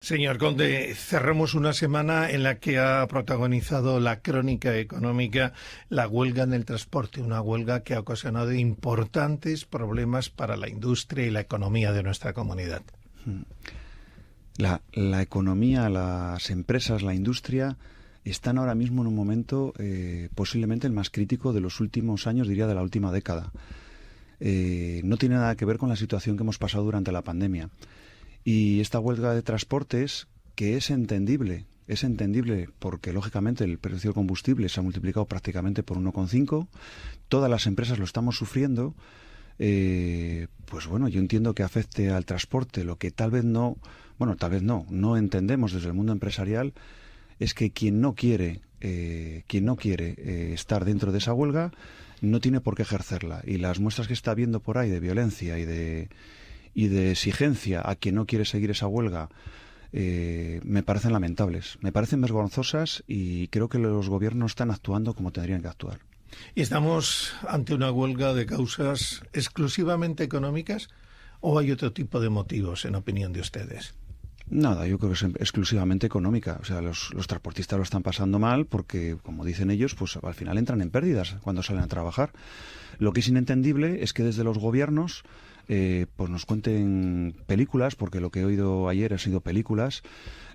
Señor Conde, cerramos una semana en la que ha protagonizado la crónica económica la huelga en el transporte, una huelga que ha ocasionado importantes problemas para la industria y la economía de nuestra comunidad. La economía, las empresas, la industria están ahora mismo en un momento posiblemente el más crítico de los últimos años, diría de la última década. No tiene nada que ver con la situación que hemos pasado durante la pandemia. Y esta huelga de transportes, que es entendible porque lógicamente el precio del combustible se ha multiplicado prácticamente por 1,5, todas las empresas lo estamos sufriendo, pues bueno, yo entiendo que afecte al transporte. Lo que tal vez no entendemos desde el mundo empresarial es que quien no quiere estar dentro de esa huelga no tiene por qué ejercerla, y las muestras que está viendo por ahí de violencia y de exigencia a quien no quiere seguir esa huelga me parecen lamentables, me parecen vergonzosas, y creo que los gobiernos están actuando como tendrían que actuar. ¿Y estamos ante una huelga de causas exclusivamente económicas o hay otro tipo de motivos, en opinión de ustedes? Nada, yo creo que es exclusivamente económica. O sea, los transportistas lo están pasando mal porque, como dicen ellos, pues al final entran en pérdidas cuando salen a trabajar. Lo que es inentendible es que desde los gobiernos pues nos cuenten películas, porque lo que he oído ayer ha sido películas,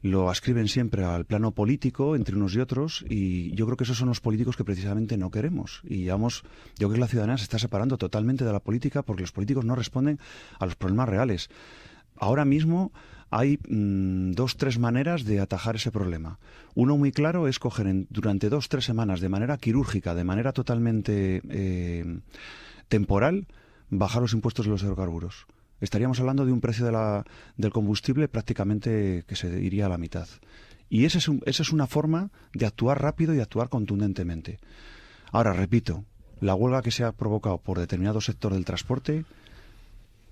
lo ascriben siempre al plano político entre unos y otros, y yo creo que esos son los políticos que precisamente no queremos. Y yo creo que la ciudadanía se está separando totalmente de la política porque los políticos no responden a los problemas reales. Ahora mismo hay 2-3 maneras de atajar ese problema. Uno muy claro es coger durante 2-3 semanas de manera quirúrgica, de manera totalmente temporal, bajar los impuestos de los hidrocarburos. Estaríamos hablando de un precio del combustible prácticamente que se iría a la mitad. Y esa es una forma de actuar rápido y actuar contundentemente. Ahora, repito, la huelga que se ha provocado por determinado sector del transporte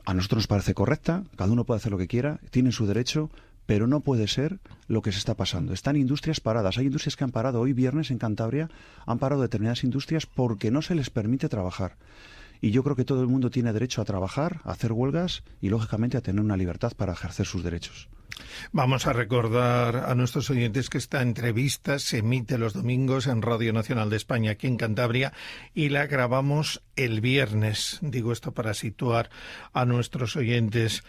a nosotros nos parece correcta, cada uno puede hacer lo que quiera, tiene su derecho, pero no puede ser lo que se está pasando. Están industrias paradas. Hay industrias que han parado hoy viernes en Cantabria, han parado determinadas industrias porque no se les permite trabajar. Y yo creo que todo el mundo tiene derecho a trabajar, a hacer huelgas y, lógicamente, a tener una libertad para ejercer sus derechos. Vamos a recordar a nuestros oyentes que esta entrevista se emite los domingos en Radio Nacional de España, aquí en Cantabria, y la grabamos el viernes. Digo esto para situar a nuestros oyentes.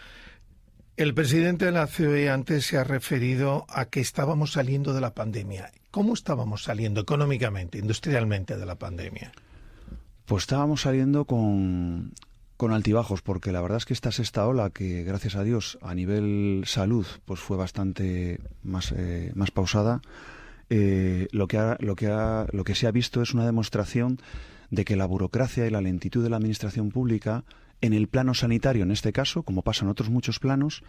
El presidente de la COE antes se ha referido a que estábamos saliendo de la pandemia. ¿Cómo estábamos saliendo económicamente, industrialmente de la pandemia? Pues estábamos saliendo con altibajos, porque la verdad es que esta sexta ola, que gracias a Dios a nivel salud pues fue bastante más pausada, lo que se ha visto es una demostración de que la burocracia y la lentitud de la administración pública en el plano sanitario, en este caso, como pasa en otros muchos planos,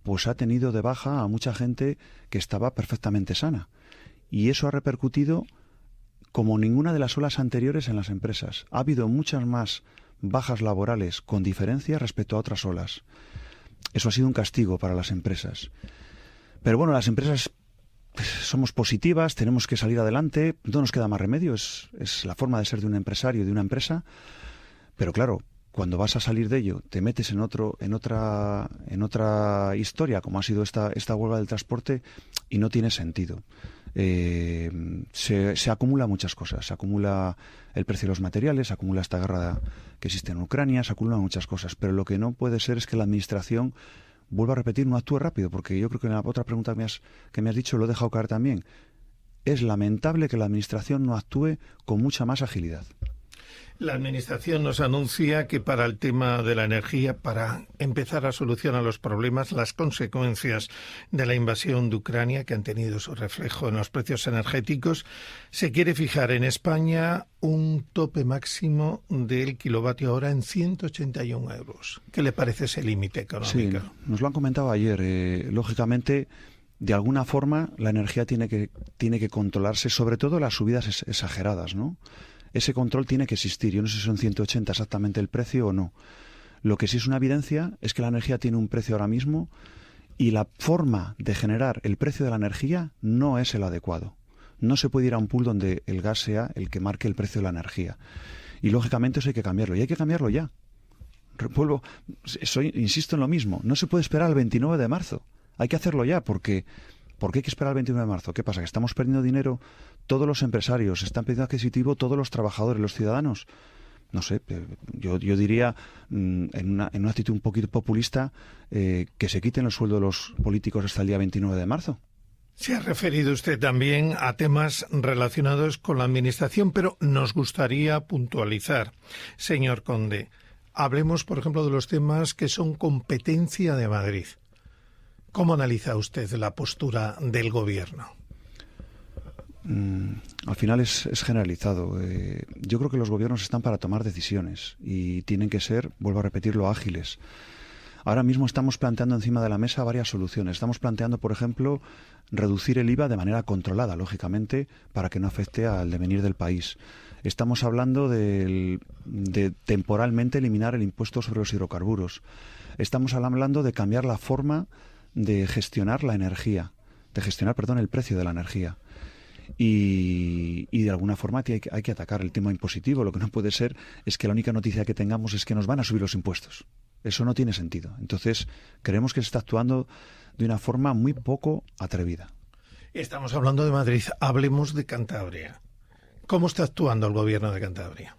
pues ha tenido de baja a mucha gente que estaba perfectamente sana, y eso ha repercutido como ninguna de las olas anteriores en las empresas. Ha habido muchas más bajas laborales con diferencia respecto a otras olas. Eso ha sido un castigo para las empresas. Pero bueno, las empresas somos positivas, tenemos que salir adelante, no nos queda más remedio, es la forma de ser de un empresario y de una empresa. Pero claro, cuando vas a salir de ello, te metes en otra historia, como ha sido esta huelga del transporte, y no tiene sentido. Se acumula muchas cosas, se acumula el precio de los materiales, se acumula esta guerra que existe en Ucrania, se acumulan muchas cosas, pero lo que no puede ser es que la administración, vuelvo a repetir, no actúe rápido, porque yo creo que en la otra pregunta que me has dicho lo he dejado caer también. Es lamentable que la administración no actúe con mucha más agilidad. La Administración nos anuncia que para el tema de la energía, para empezar a solucionar los problemas, las consecuencias de la invasión de Ucrania, que han tenido su reflejo en los precios energéticos, se quiere fijar en España un tope máximo del kilovatio hora en 181 euros. ¿Qué le parece ese límite económico? Sí, nos lo han comentado ayer. Lógicamente, de alguna forma, la energía tiene que controlarse, sobre todo las subidas exageradas, ¿no? Ese control tiene que existir. Yo no sé si son 180 exactamente el precio o no. Lo que sí es una evidencia es que la energía tiene un precio ahora mismo, y la forma de generar el precio de la energía no es el adecuado. No se puede ir a un pool donde el gas sea el que marque el precio de la energía. Y lógicamente eso hay que cambiarlo. Y hay que cambiarlo ya. Insisto en lo mismo. No se puede esperar al 29 de marzo. Hay que hacerlo ya, porque ¿por qué hay que esperar el 21 de marzo? ¿Qué pasa? ¿Que estamos perdiendo dinero todos los empresarios? ¿Están perdiendo adquisitivo todos los trabajadores, los ciudadanos? No sé, yo diría, en una actitud un poquito populista, que se quiten el sueldo de los políticos hasta el día 29 de marzo. Se ha referido usted también a temas relacionados con la Administración, pero nos gustaría puntualizar, señor Conde. Hablemos, por ejemplo, de los temas que son competencia de Madrid. ¿Cómo analiza usted la postura del Gobierno? Al final es generalizado. Yo creo que los gobiernos están para tomar decisiones y tienen que ser, vuelvo a repetirlo, ágiles. Ahora mismo estamos planteando encima de la mesa varias soluciones. Estamos planteando, por ejemplo, reducir el IVA de manera controlada, lógicamente, para que no afecte al devenir del país. Estamos hablando de temporalmente eliminar el impuesto sobre los hidrocarburos. Estamos hablando de cambiar la forma de gestionar la energía, el precio de la energía. Y de alguna forma hay que atacar el tema impositivo. Lo que no puede ser es que la única noticia que tengamos es que nos van a subir los impuestos. Eso no tiene sentido. Entonces, creemos que se está actuando de una forma muy poco atrevida. Estamos hablando de Madrid. Hablemos de Cantabria. ¿Cómo está actuando el Gobierno de Cantabria?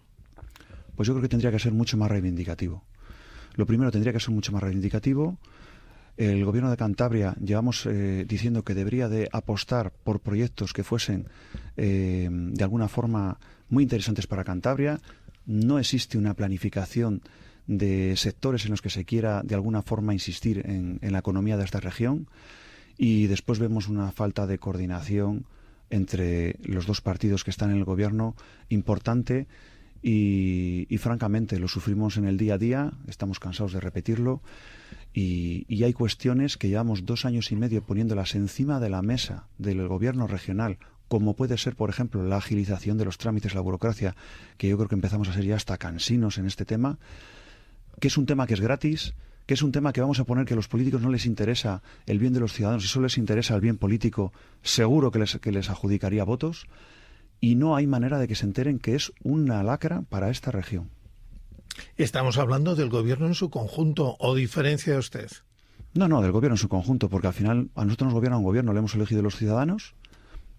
Pues yo creo que tendría que ser mucho más reivindicativo. Lo primero, tendría que ser mucho más reivindicativo. El Gobierno de Cantabria llevamos diciendo que debería de apostar por proyectos que fuesen de alguna forma muy interesantes para Cantabria. No existe una planificación de sectores en los que se quiera de alguna forma insistir en la economía de esta región, y después vemos una falta de coordinación entre los dos partidos que están en el Gobierno importante y francamente lo sufrimos en el día a día, estamos cansados de repetirlo. Y hay cuestiones que llevamos 2 años y medio poniéndolas encima de la mesa del Gobierno regional, como puede ser, por ejemplo, la agilización de los trámites, la burocracia, que yo creo que empezamos a ser ya hasta cansinos en este tema, que es un tema que es gratis, que es un tema que vamos a poner que a los políticos no les interesa el bien de los ciudadanos y solo les interesa el bien político, seguro que les adjudicaría votos, y no hay manera de que se enteren que es una lacra para esta región. ¿Estamos hablando del Gobierno en su conjunto o diferencia usted? No, del Gobierno en su conjunto, porque al final a nosotros nos gobierna un Gobierno, lo hemos elegido los ciudadanos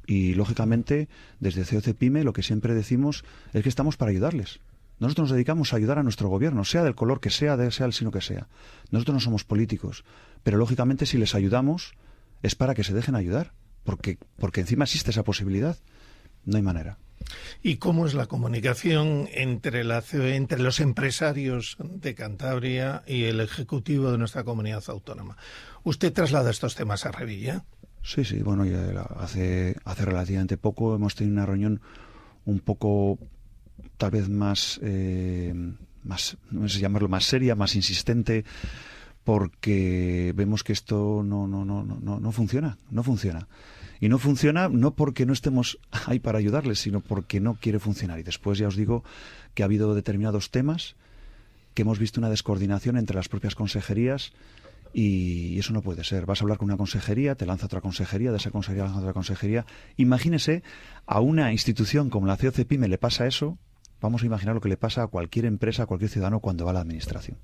y, lógicamente, desde COC PYME lo que siempre decimos es que estamos para ayudarles. Nosotros nos dedicamos a ayudar a nuestro Gobierno, sea del color que sea el signo que sea. Nosotros no somos políticos, pero, lógicamente, si les ayudamos es para que se dejen ayudar, porque encima existe esa posibilidad. No hay manera. ¿Y cómo es la comunicación entre los empresarios de Cantabria y el Ejecutivo de nuestra comunidad autónoma? ¿Usted traslada estos temas a Revilla? Sí, bueno, ya hace relativamente poco hemos tenido una reunión un poco, tal vez más, no sé llamarlo, más seria, más insistente, porque vemos que esto no funciona. Y no funciona no porque no estemos ahí para ayudarles, sino porque no quiere funcionar. Y después ya os digo que ha habido determinados temas que hemos visto una descoordinación entre las propias consejerías y eso no puede ser. Vas a hablar con una consejería, te lanza otra consejería, de esa consejería lanza otra consejería. Imagínese, a una institución como la COC PYME le pasa eso, vamos a imaginar lo que le pasa a cualquier empresa, a cualquier ciudadano cuando va a la administración.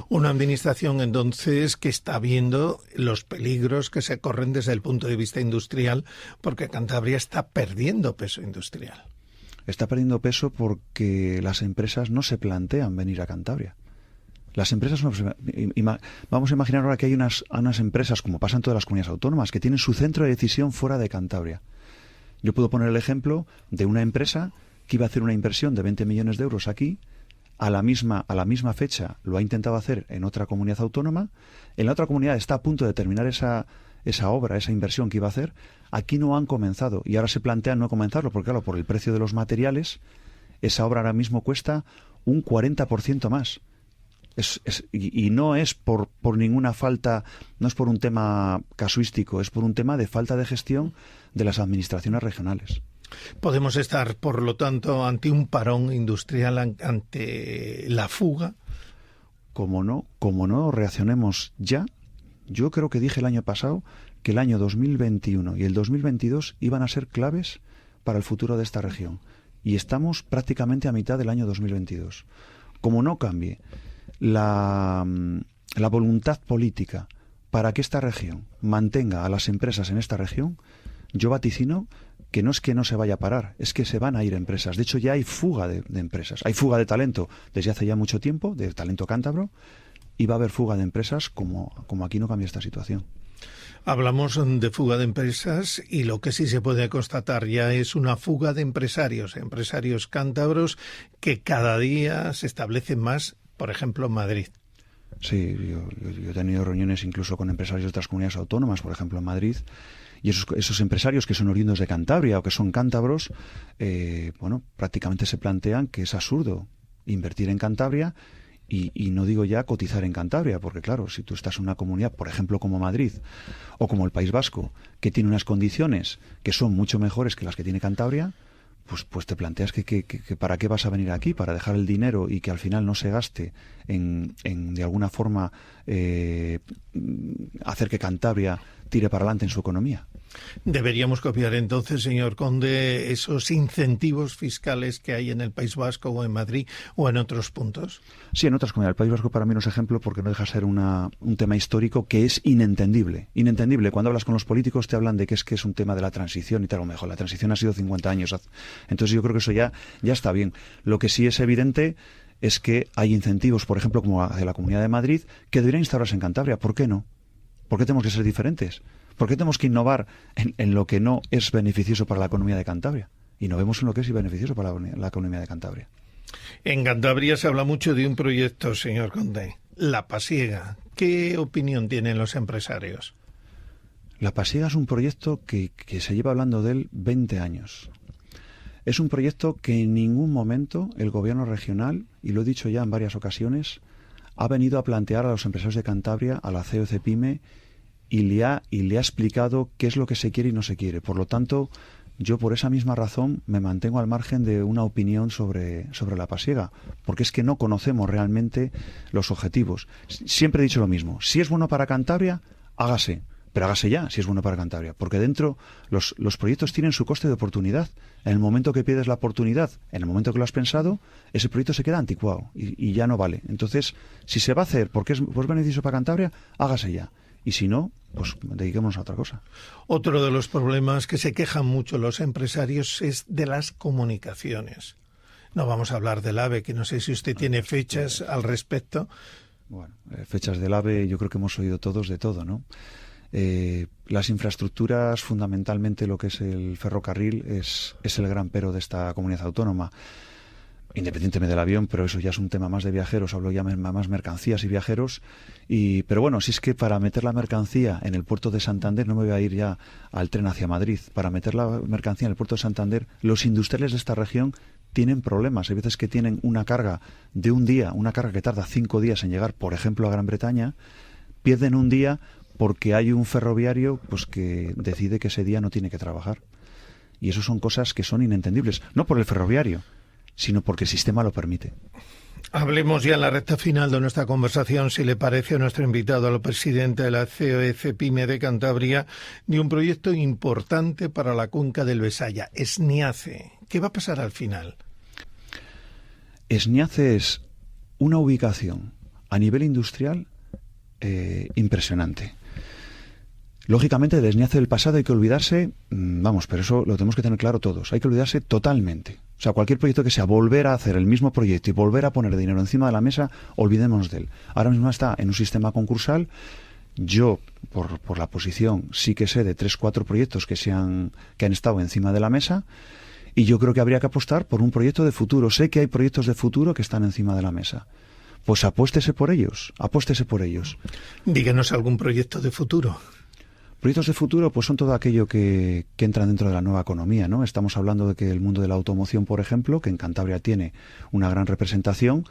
Una administración, entonces, que está viendo los peligros que se corren desde el punto de vista industrial, porque Cantabria está perdiendo peso industrial. Está perdiendo peso porque las empresas no se plantean venir a Cantabria. Las empresas vamos a imaginar ahora que hay unas empresas, como pasa en todas las comunidades autónomas, que tienen su centro de decisión fuera de Cantabria. Yo puedo poner el ejemplo de una empresa que iba a hacer una inversión de 20 millones de euros aquí. A la misma fecha lo ha intentado hacer en otra comunidad autónoma. En la otra comunidad está a punto de terminar esa obra, esa inversión que iba a hacer. Aquí no han comenzado y ahora se plantean no comenzarlo porque, claro, por el precio de los materiales, esa obra ahora mismo cuesta un 40% más. Y no es por ninguna falta, no es por un tema casuístico, es por un tema de falta de gestión de las administraciones regionales. Podemos estar, por lo tanto, ante un parón industrial, ante la fuga. Como no reaccionemos ya, yo creo que dije el año pasado que el año 2021 y el 2022 iban a ser claves para el futuro de esta región. Y estamos prácticamente a mitad del año 2022. Como no cambie la voluntad política para que esta región mantenga a las empresas en esta región, yo vaticino que no es que no se vaya a parar, es que se van a ir empresas. De hecho, ya hay fuga de empresas. Hay fuga de talento desde hace ya mucho tiempo, de talento cántabro, y va a haber fuga de empresas como aquí no cambia esta situación. Hablamos de fuga de empresas y lo que sí se puede constatar ya es una fuga de empresarios cántabros que cada día se establecen más, por ejemplo, en Madrid. Sí, yo he tenido reuniones incluso con empresarios de otras comunidades autónomas, por ejemplo en Madrid, y esos empresarios que son oriundos de Cantabria o que son cántabros, prácticamente se plantean que es absurdo invertir en Cantabria y no digo ya cotizar en Cantabria, porque claro, si tú estás en una comunidad, por ejemplo como Madrid o como el País Vasco, que tiene unas condiciones que son mucho mejores que las que tiene Cantabria, pues te planteas que ¿para qué vas a venir aquí? ¿Para dejar el dinero y que al final no se gaste en de alguna forma hacer que Cantabria tire para adelante en su economía? Deberíamos copiar entonces, señor Conde, esos incentivos fiscales que hay en el País Vasco o en Madrid o en otros puntos. Sí, en otras comunidades. El País Vasco para mí no es ejemplo porque no deja de ser un tema histórico que es inentendible. Inentendible. Cuando hablas con los políticos te hablan de que es un tema de la transición y tal, o mejor, la transición ha sido 50 años. Entonces yo creo que eso ya está bien. Lo que sí es evidente es que hay incentivos, por ejemplo, como de la Comunidad de Madrid, que deberían instaurarse en Cantabria. ¿Por qué no? ¿Por qué tenemos que ser diferentes? ¿Por qué tenemos que innovar en lo que no es beneficioso para la economía de Cantabria? Innovemos en lo que es beneficioso para la economía de Cantabria. En Cantabria se habla mucho de un proyecto, señor Conde, La Pasiega. ¿Qué opinión tienen los empresarios? La Pasiega es un proyecto que se lleva hablando de él 20 años. Es un proyecto que en ningún momento el gobierno regional, y lo he dicho ya en varias ocasiones, ha venido a plantear a los empresarios de Cantabria, a la CEO Cepime, y le ha explicado qué es lo que se quiere y no se quiere. Por lo tanto, yo por esa misma razón me mantengo al margen de una opinión sobre la Pasiega, porque es que no conocemos realmente los objetivos. Siempre he dicho lo mismo, si es bueno para Cantabria, hágase, pero hágase ya si es bueno para Cantabria, porque dentro los proyectos tienen su coste de oportunidad. En el momento que pierdes la oportunidad, en el momento que lo has pensado, ese proyecto se queda anticuado y ya no vale. Entonces, si se va a hacer porque es beneficioso para Cantabria, hágase ya. Y si no, pues dediquémonos a otra cosa. Otro de los problemas que se quejan mucho los empresarios es de las comunicaciones. No vamos a hablar del AVE, que no sé si usted tiene fechas al respecto. Bueno, fechas del AVE yo creo que hemos oído todos de todo, ¿no? Las infraestructuras, fundamentalmente lo que es el ferrocarril, es el gran pero de esta comunidad autónoma. Independientemente del avión, pero eso ya es un tema más de viajeros, hablo ya más mercancías y viajeros, pero bueno, si es que para meter la mercancía en el puerto de Santander, no me voy a ir ya al tren hacia Madrid, para meter la mercancía en el puerto de Santander, los industriales de esta región tienen problemas, hay veces que tienen una carga de un día, una carga que tarda 5 días en llegar, por ejemplo, a Gran Bretaña, pierden un día porque hay un ferroviario pues que decide que ese día no tiene que trabajar. Y eso son cosas que son inentendibles, no por el ferroviario, sino porque el sistema lo permite. Hablemos ya en la recta final de nuestra conversación, si le parece, a nuestro invitado, al presidente de la COE Cepime de Cantabria, de un proyecto importante para la cuenca del Besaya, Esniace. ¿Qué va a pasar al final? Esniace es una ubicación a nivel industrial impresionante. Lógicamente, de Esniace del pasado hay que olvidarse, pero eso lo tenemos que tener claro todos, hay que olvidarse totalmente. O sea, cualquier proyecto que sea volver a hacer el mismo proyecto y volver a poner dinero encima de la mesa, olvidémonos de él. Ahora mismo está en un sistema concursal. Yo, por la posición, sí que sé de 3-4 proyectos que han estado encima de la mesa, y yo creo que habría que apostar por un proyecto de futuro. Sé que hay proyectos de futuro que están encima de la mesa. Pues apuéstese por ellos. Díganos algún proyecto de futuro. Proyectos de futuro pues son todo aquello que entran dentro de la nueva economía, ¿no? Estamos hablando de que el mundo de la automoción, por ejemplo, que en Cantabria tiene una gran representación,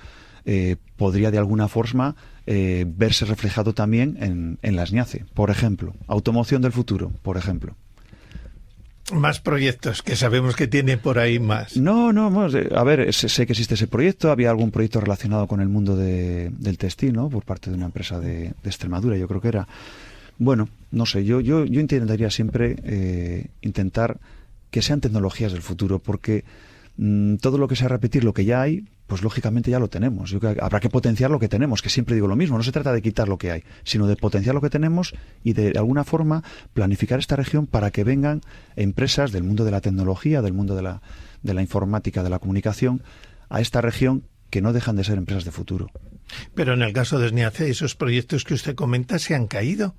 podría de alguna forma verse reflejado también en la Esniace. Por ejemplo, automoción del futuro, por ejemplo. Más proyectos, que sabemos que tiene por ahí más. No, a ver, sé que existe ese proyecto. Había algún proyecto relacionado con el mundo del textil, ¿no? Por parte de una empresa de Extremadura, yo creo que era. Bueno, no sé, yo intentaría siempre intentar que sean tecnologías del futuro, porque todo lo que sea repetir lo que ya hay, pues lógicamente ya lo tenemos. Yo creo que habrá que potenciar lo que tenemos, que siempre digo lo mismo, no se trata de quitar lo que hay, sino de potenciar lo que tenemos y de alguna forma planificar esta región para que vengan empresas del mundo de la tecnología, del mundo de la informática, de la comunicación, a esta región que no dejan de ser empresas de futuro. Pero en el caso de SNIACE, esos proyectos que usted comenta se han caído.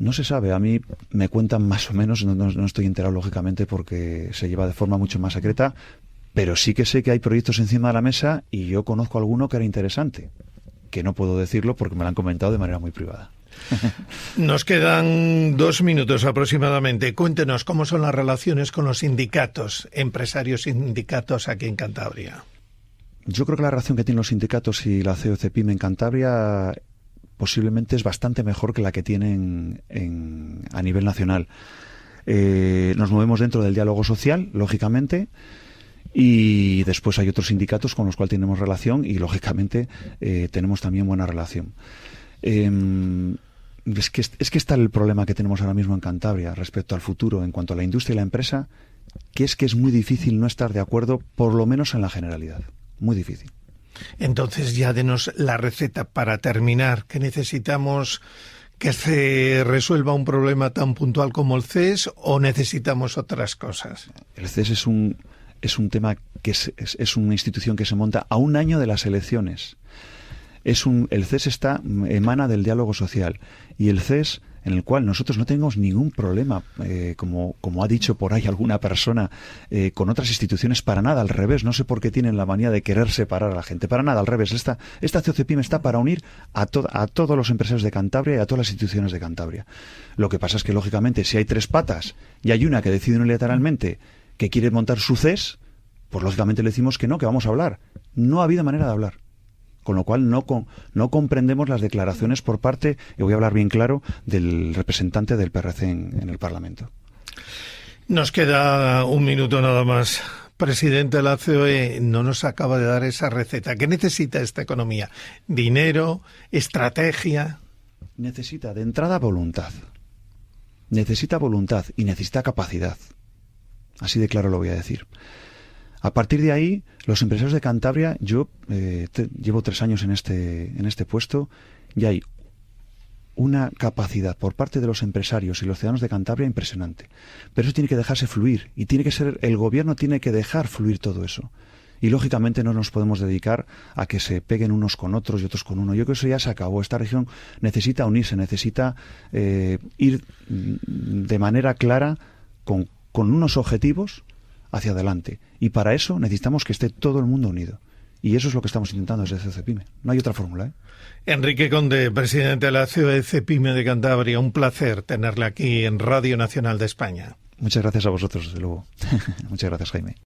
No se sabe, a mí me cuentan más o menos, no estoy enterado lógicamente porque se lleva de forma mucho más secreta, pero sí que sé que hay proyectos encima de la mesa y yo conozco alguno que era interesante, que no puedo decirlo porque me lo han comentado de manera muy privada. Nos quedan 2 minutos aproximadamente. Cuéntenos cómo son las relaciones con los sindicatos, empresarios sindicatos aquí en Cantabria. Yo creo que la relación que tienen los sindicatos y la COCEPIME en Cantabria posiblemente es bastante mejor que la que tienen a nivel nacional. Nos movemos dentro del diálogo social, lógicamente, y después hay otros sindicatos con los cuales tenemos relación y, lógicamente, tenemos también buena relación. Es que está el problema que tenemos ahora mismo en Cantabria respecto al futuro en cuanto a la industria y la empresa, que es muy difícil no estar de acuerdo, por lo menos en la generalidad. Muy difícil. Entonces ya denos la receta para terminar. ¿Qué necesitamos? ¿Que se resuelva un problema tan puntual como el CES o necesitamos otras cosas? El CES es un tema que es una institución que se monta a un año de las elecciones. El CES emana del diálogo social y el CES, en el cual nosotros no tenemos ningún problema, como ha dicho por ahí alguna persona, con otras instituciones, para nada, al revés. No sé por qué tienen la manía de querer separar a la gente, para nada, al revés. Esta COCEPIME está para unir a todos los empresarios de Cantabria y a todas las instituciones de Cantabria. Lo que pasa es que, lógicamente, si hay 3 patas y hay una que decide unilateralmente que quiere montar su CES, pues lógicamente le decimos que no, que vamos a hablar. No ha habido manera de hablar. Con lo cual no comprendemos las declaraciones por parte, y voy a hablar bien claro, del representante del PRC en el Parlamento. Nos queda 1 minuto nada más. Presidente de la COE, no nos acaba de dar esa receta. ¿Qué necesita esta economía? ¿Dinero? ¿Estrategia? Necesita de entrada voluntad. Necesita voluntad y necesita capacidad. Así de claro lo voy a decir. A partir de ahí, los empresarios de Cantabria, yo llevo 3 años en este puesto, y hay una capacidad por parte de los empresarios y los ciudadanos de Cantabria impresionante. Pero eso tiene que dejarse fluir y el gobierno tiene que dejar fluir todo eso. Y lógicamente no nos podemos dedicar a que se peguen unos con otros y otros con uno. Yo creo que eso ya se acabó. Esta región necesita unirse, necesita ir de manera clara con unos objetivos hacia adelante. Y para eso necesitamos que esté todo el mundo unido. Y eso es lo que estamos intentando desde COCEPIME. No hay otra fórmula, ¿eh? Enrique Conde, presidente de la COCEPIME de Cantabria. Un placer tenerle aquí en Radio Nacional de España. Muchas gracias a vosotros, desde luego. Muchas gracias, Jaime.